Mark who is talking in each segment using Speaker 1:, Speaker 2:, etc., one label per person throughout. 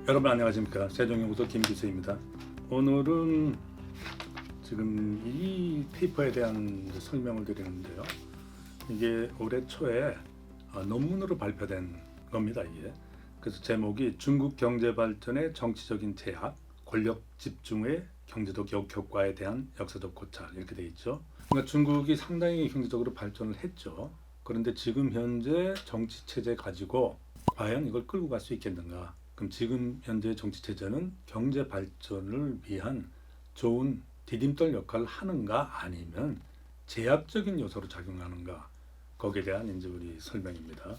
Speaker 1: 여러분 안녕하십니까. 세종연구소 김기수입니다. 오늘은 지금 이 페이퍼에 대한 설명을 드리는데요. 이게 올해 초에 논문으로 발표된 겁니다. 이게. 그래서 제목이 중국 경제 발전의 정치적인 제약, 권력 집중의 경제적 효과에 대한 역사적 고찰 이렇게 돼 있죠. 그러니까 중국이 상당히 경제적으로 발전을 했죠. 그런데 지금 현재 정치 체제 가지고 과연 이걸 끌고 갈 수 있겠는가? 그럼 지금 현재 정치 체제는 경제 발전을 위한 좋은 디딤돌 역할을 하는가 아니면 제약적인 요소로 작용하는가? 거기에 대한 이제 우리 설명입니다.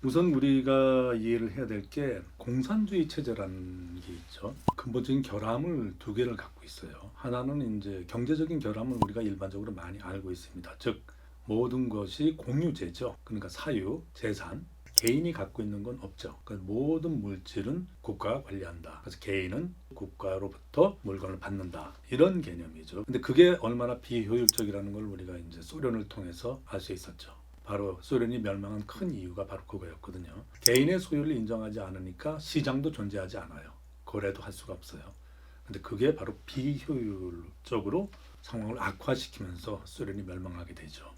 Speaker 1: 우선 우리가 이해를 해야 될 게 공산주의 체제라는 게 있죠. 근본적인 결함을 두 개를 갖고 있어요. 하나는 이제 경제적인 결함을 우리가 일반적으로 많이 알고 있습니다. 즉 모든 것이 공유제죠. 그러니까 사유, 재산, 개인이 갖고 있는 건 없죠. 그러니까 모든 물질은 국가가 관리한다. 그래서 개인은 국가로부터 물건을 받는다. 이런 개념이죠. 근데 그게 얼마나 비효율적이라는 걸 우리가 이제 소련을 통해서 알 수 있었죠. 바로 소련이 멸망한 큰 이유가 바로 그거였거든요. 개인의 소유를 인정하지 않으니까 시장도 존재하지 않아요. 거래도 할 수가 없어요. 근데 그게 바로 비효율적으로 상황을 악화시키면서 소련이 멸망하게 되죠.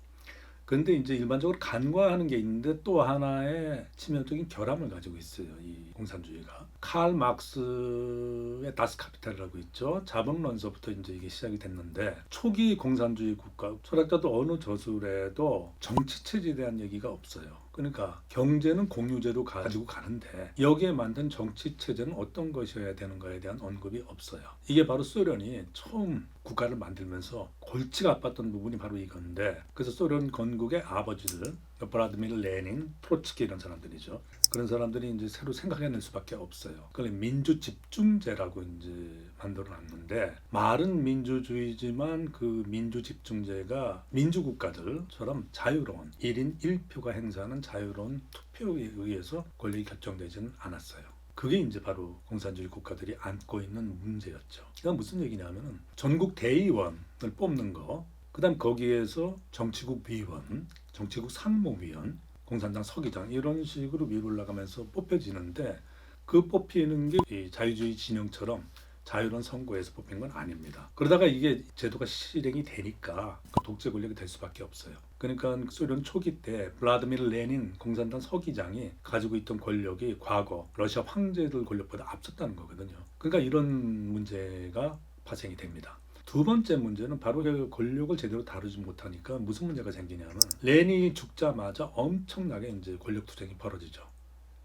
Speaker 1: 그런데 이제 일반적으로 간과하는 게 있는데 또 하나의 치명적인 결함을 가지고 있어요. 이 공산주의가. 칼 막스의 다스 카피탈이라고 있죠. 자본론서부터 이제 이게 시작이 됐는데 초기 공산주의 국가 철학자도 어느 저술에도 정치 체제에 대한 얘기가 없어요. 그러니까 경제는 공유제로 가지고 가는데 여기에 만든 정치 체제는 어떤 것이어야 되는가에 대한 언급이 없어요. 이게 바로 소련이 처음 국가를 만들면서 골치가 아팠던 부분이 바로 이건데, 그래서 소련 건국의 아버지들 브라드미르 레닌, 트로츠키 이런 사람들이죠. 그런 사람들이 이제 새로 생각해낼 수밖에 없어요. 그걸 민주 집중제라고 이제 만들어놨는데, 말은 민주주의지만 그 민주 집중제가 민주국가들처럼 자유로운 1인 1표가 행사하는 자유로운 투표에 의해서 권력이 결정되지는 않았어요. 그게 이제 바로 공산주의 국가들이 안고 있는 문제였죠. 그건 무슨 얘기냐면은 전국 대의원을 뽑는 거, 그다음 거기에서 정치국 위원, 정치국 상무위원, 공산당 서기장 이런 식으로 위로 올라가면서 뽑혀지는데, 그 뽑히는 게 이 자유주의 진영처럼 자유로운 선거에서 뽑힌 건 아닙니다. 그러다가 이게 제도가 실행이 되니까 독재 권력이 될 수밖에 없어요. 그러니까 소련 초기 때 블라디미르 레닌 공산당 서기장이 가지고 있던 권력이 과거 러시아 황제들 권력보다 앞섰다는 거거든요. 그러니까 이런 문제가 발생이 됩니다. 두 번째 문제는 바로 그 권력을 제대로 다루지 못하니까 무슨 문제가 생기냐면, 레닌이 죽자마자 엄청나게 이제 권력 투쟁이 벌어지죠.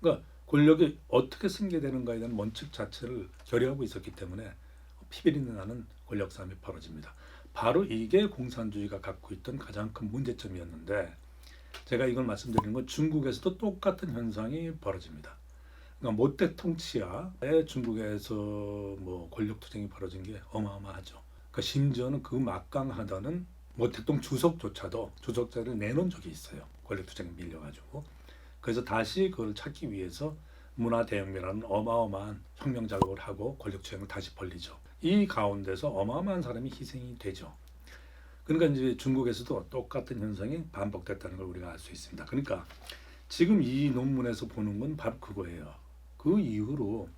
Speaker 1: 그러니까 권력이 어떻게 승계되는가에 대한 원칙 자체를 결여하고 있었기 때문에 피비린내 나는 권력 싸움이 벌어집니다. 바로 이게 공산주의가 갖고 있던 가장 큰 문제점이었는데, 제가 이걸 말씀드리는 건 중국에서도 똑같은 현상이 벌어집니다. 그러니까 모태 통치하에 중국에서 뭐 권력 투쟁이 벌어진 게 어마어마하죠. 그러니까 심지어는 그 막강하다는 모택동 주석조차도 주석자를 내놓은 적이 있어요. 권력 투쟁에 밀려가지고. 그래서 다시 그걸 찾기 위해서 문화대혁명이라는 어마어마한 혁명 작업을 하고 권력 투쟁을 다시 벌리죠. 이 가운데서 어마어마한 사람이 희생이 되죠. 그러니까 이제 중국에서도 똑같은 현상이 반복됐다는 걸 우리가 알 수 있습니다. 그러니까 지금 이 논문에서 보는 건 바로 그거예요. 그 이후로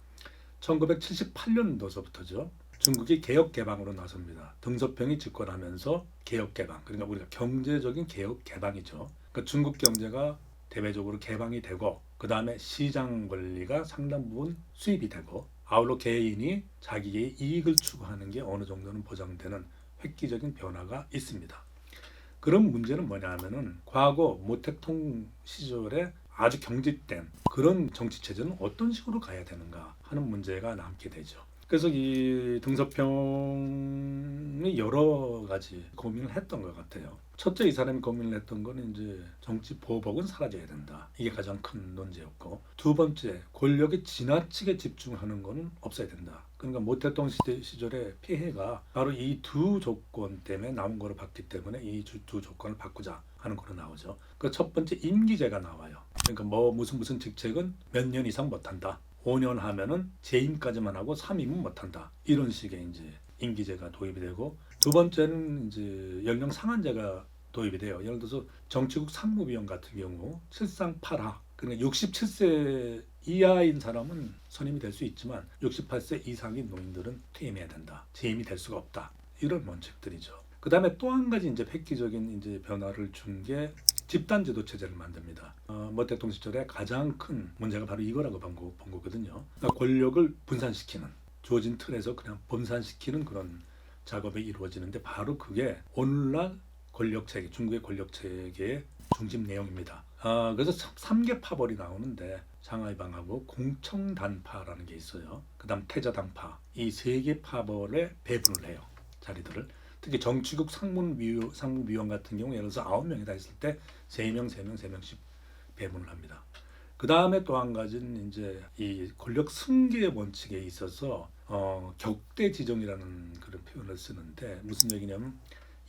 Speaker 1: 1978년도서부터죠. 중국이 개혁 개방으로 나섭니다. 등소평이 집권하면서 개혁 개방, 그러니까 우리가 경제적인 개혁 개방이죠. 그러니까 중국 경제가 대외적으로 개방이 되고, 그 다음에 시장 권리가 상당 부분 수입이 되고, 아울러 개인이 자기의 이익을 추구하는 게 어느 정도는 보장되는 획기적인 변화가 있습니다. 그런 문제는 뭐냐 하면은 과거 모택동 시절에 아주 경직된 그런 정치 체제는 어떤 식으로 가야 되는가 하는 문제가 남게 되죠. 그래서 이 등소평이 여러 가지 고민을 했던 것 같아요. 첫째, 이 사람이 고민을 했던 건 이제 정치 보복은 사라져야 된다. 이게 가장 큰 논제였고, 두 번째, 권력이 지나치게 집중하는 건 없어야 된다. 그러니까 모택동 시절의 피해가 바로 이 두 조건 때문에 나온 거로 봤기 때문에 이 두 조건을 바꾸자 하는 거로 나오죠. 그 첫 번째, 임기제가 나와요. 그러니까 뭐 무슨 직책은 몇 년 이상 못한다. 5년 하면은 재임까지만 하고 3임은 못한다. 이런 식의 이제 임기제가 도입이 되고, 두 번째는 이제 연령 상한제가 도입이 돼요. 예를 들어서 정치국 상무위원 같은 경우 7상 8하, 그러니까 67세 이하인 사람은 선임이 될 수 있지만 68세 이상인 노인들은 퇴임해야 된다. 재임이 될 수가 없다. 이런 원칙들이죠. 그 다음에 또 한 가지 이제 획기적인 이제 변화를 준 게 집단제도 체제를 만듭니다. 뭐 대통령 시절에 가장 큰 문제가 바로 이거라고 본 거거든요. 그러니까 권력을 분산시키는, 주어진 틀에서 그냥 분산시키는 그런 작업이 이루어지는데 바로 그게 오늘날 권력 체계, 중국의 권력 체계의 중심 내용입니다. 그래서 3개 파벌이 나오는데 상하이방하고 공청단파라는 게 있어요. 그 다음 태자당파, 이 3개 파벌에 배분을 해요. 자리들을. 특히 정치국 상무위원 같은 경우 예를 들어서 9명이 다 있을 때 3명씩 배분을 합니다. 그 다음에 또 한 가지는 이제 이 권력 승계의 원칙에 있어서 격대 지정이라는 그런 표현을 쓰는데 무슨 얘기냐면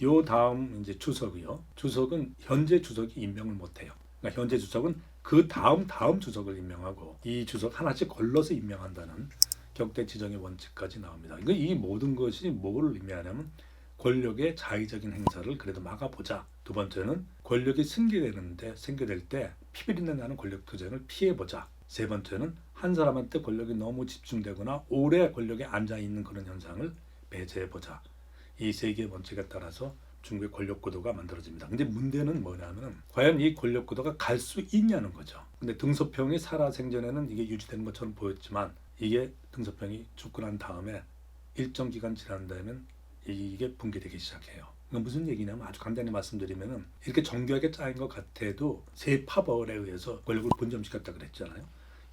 Speaker 1: 요 다음 이제 주석이요. 주석은 현재 주석이 임명을 못해요. 그러니까 현재 주석은 그 다음 주석을 임명하고 이 주석 하나씩 걸러서 임명한다는 격대 지정의 원칙까지 나옵니다. 이 모든 것이 뭐를 의미하냐면 권력의 자의적인 행사를 그래도 막아보자. 두 번째는 권력이 생겨될 때 피비린내 나는 권력 투쟁을 피해보자. 세 번째는 한 사람한테 권력이 너무 집중되거나 오래 권력에 앉아있는 그런 현상을 배제해보자. 이 3개의 원칙에 따라서 중국의 권력 구도가 만들어집니다. 근데 문제는 뭐냐면 과연 이 권력 구도가 갈 수 있냐는 거죠. 근데 등소평이 살아생전에는 이게 유지되는 것처럼 보였지만 이게 등소평이 죽고 난 다음에 일정 기간 지난 다음엔 이게 붕괴되기 시작해요. 그러니까 무슨 얘기냐면 아주 간단히 말씀드리면은 이렇게 정교하게 짜인 것 같아도 세 파벌에 의해서 권력을 분점시켰다 그랬잖아요.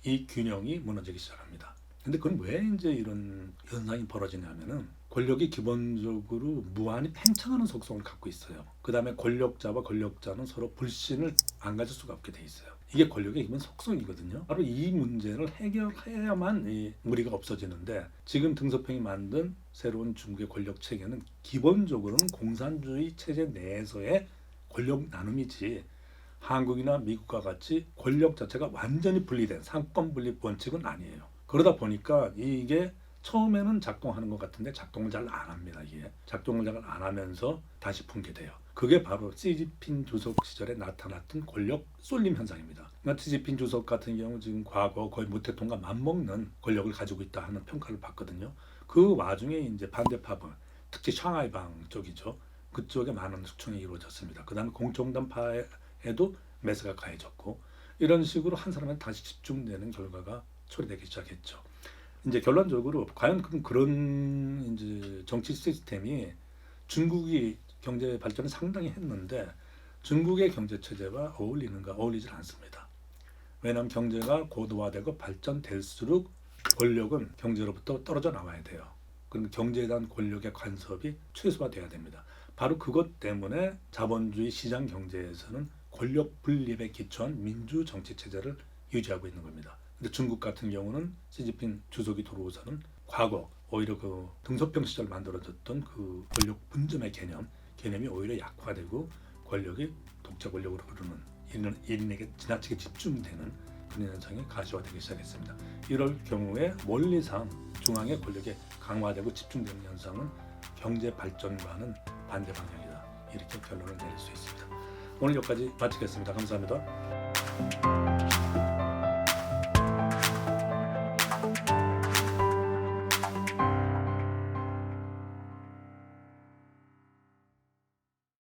Speaker 1: 이 균형이 무너지기 시작합니다. 근데 그건 왜 이제 이런 현상이 벌어지냐면은 권력이 기본적으로 무한히 팽창하는 속성을 갖고 있어요. 그 다음에 권력자와 권력자는 서로 불신을 안 가질 수가 없게 돼 있어요. 이게 권력의 기본 속성이거든요. 바로 이 문제를 해결해야만 이 무리가 없어지는데 지금 등소평이 만든 새로운 중국의 권력 체계는 기본적으로는 공산주의 체제 내에서의 권력 나눔이지 한국이나 미국과 같이 권력 자체가 완전히 분리된 상권 분립 원칙은 아니에요. 그러다 보니까 이게 처음에는 작동하는 것 같은데 작동을 잘 안 합니다. 이게 작동을 잘 안 하면서 다시 붕괴돼요. 그게 바로 시진핑 주석 시절에 나타났던 권력 쏠림 현상입니다. 그러니까 시진핑 주석 같은 경우 지금 과거 거의 모 대통령과 맞먹는 권력을 가지고 있다 하는 평가를 받거든요. 그 와중에 이제 반대파벌, 특히 샹하이방 쪽이죠. 그쪽에 많은 수청이 이루어졌습니다. 그 다음에 공청단파에도 매세가 가해졌고 이런 식으로 한 사람한테 다시 집중되는 결과가 초래되기 시작했죠. 이제 결론적으로 과연 그런 이제 정치 시스템이 중국이 경제 발전을 상당히 했는데 중국의 경제 체제와 어울리는가? 어울리질 않습니다. 왜냐하면 경제가 고도화되고 발전될수록 권력은 경제로부터 떨어져 나와야 돼요. 그러면 경제에 대한 권력의 간섭이 최소화돼야 됩니다. 바로 그것 때문에 자본주의 시장 경제에서는 권력 분립에 기초한 민주 정치 체제를 유지하고 있는 겁니다. 근데 중국 같은 경우는 시진핑 주석이 들어오서는 과거 오히려 그 등소평 시절 만들어졌던 그 권력 분점의 개념이 오히려 약화되고 권력이 독재 권력으로 흐르는 일인에게 지나치게 집중되는 그런 현상이 가시화되기 시작했습니다. 이럴 경우에 원리상 중앙의 권력이 강화되고 집중되는 현상은 경제 발전과는 반대 방향이다. 이렇게 결론을 내릴 수 있습니다. 오늘 여기까지 마치겠습니다. 감사합니다.